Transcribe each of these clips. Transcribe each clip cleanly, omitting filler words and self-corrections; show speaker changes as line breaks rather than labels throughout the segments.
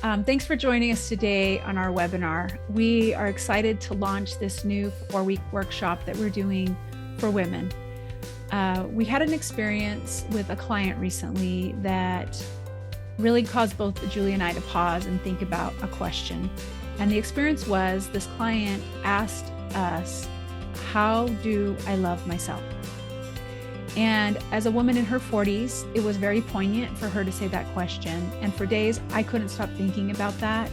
Thanks for joining us today on our webinar. We are excited to launch this new 4-week workshop that we're doing for women. We had an experience with a client recently that really caused both Julie and I to pause and think about a question. And the experience was this client asked us, how do I love myself? And as a woman in her 40s, it was very poignant for her to say that question. And for days, I couldn't stop thinking about that.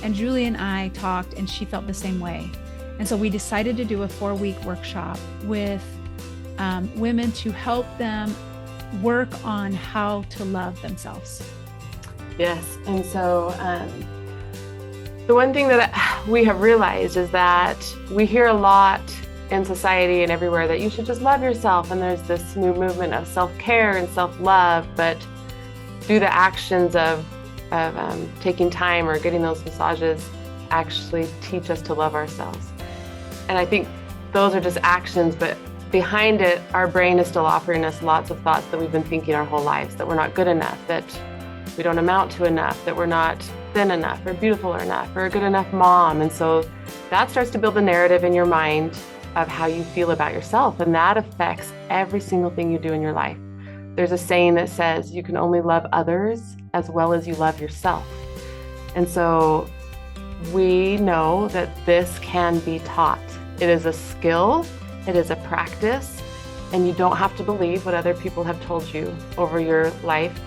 And Julie and I talked, and she felt the same way. And so we decided to do a 4-week workshop with women to help them work on how to love themselves.
Yes. And so the one thing that we have realized is that we hear a lot in society and everywhere that you should just love yourself. And there's this new movement of self-care and self-love, but do the actions of taking time or getting those massages actually teach us to love ourselves? And I think those are just actions, but behind it, our brain is still offering us lots of thoughts that we've been thinking our whole lives, that we're not good enough, that we don't amount to enough, that we're not thin enough or beautiful enough or a good enough mom. And so that starts to build a narrative in your mind of how you feel about yourself, and that affects every single thing you do in your life. There's a saying that says you can only love others as well as you love yourself. And so we know that this can be taught. It is a skill, it is a practice, and you don't have to believe what other people have told you over your life.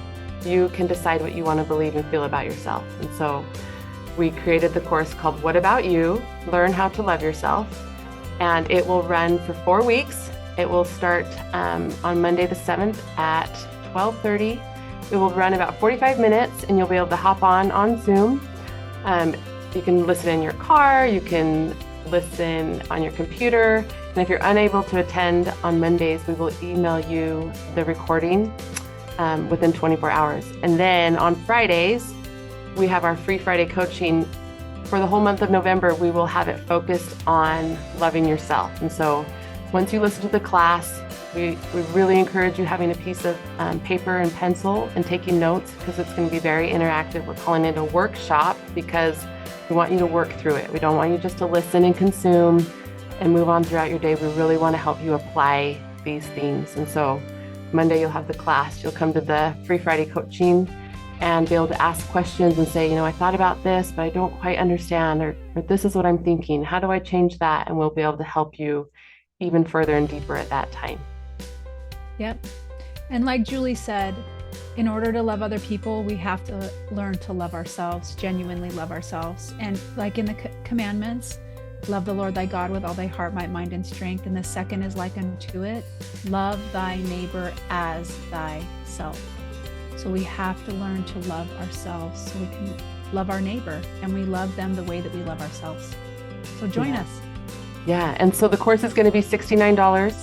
You can decide what you want to believe and feel about yourself. And so we created the course called What About You? Learn How to Love Yourself. And it will run for 4 weeks. It will start on Monday the 7th at 12:30. It will run about 45 minutes, and you'll be able to hop on Zoom. You can listen in your car, you can listen on your computer. And if you're unable to attend on Mondays, we will email you the recording within 24 hours. And then on Fridays, we have our free Friday coaching. For the whole month of November, we will have it focused on loving yourself. And so once you listen to the class, we really encourage you having a piece of paper and pencil and taking notes, because it's going to be very interactive. We're calling it a workshop because we want you to work through it. We don't want you just to listen and consume and move on throughout your day. We really want to help you apply these themes. And so Monday, you'll have the class. You'll come to the free Friday coaching and be able to ask questions and say, I thought about this, but I don't quite understand, or this is what I'm thinking. How do I change that? And we'll be able to help you even further and deeper at that time.
Yep. And like Julie said, in order to love other people, we have to learn to love ourselves, genuinely love ourselves. And like in the commandments, love the Lord thy God with all thy heart, might, mind, and strength. And the second is like unto it, love thy neighbor as thyself. So we have to learn to love ourselves so we can love our neighbor, and we love them the way that we love ourselves. So join us.
Yeah. And so the course is going to be $69.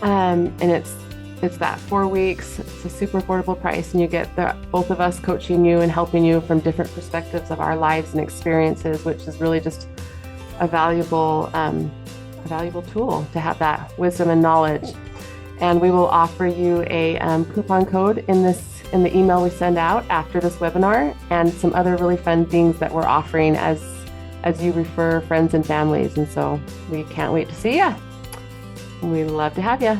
And it's that 4 weeks. It's a super affordable price, and you get both of us coaching you and helping you from different perspectives of our lives and experiences, which is really just a valuable tool to have that wisdom and knowledge. And we will offer you a coupon code in the email we send out after this webinar, and some other really fun things that we're offering as you refer friends and families. And so we can't wait to see you. We love to have you.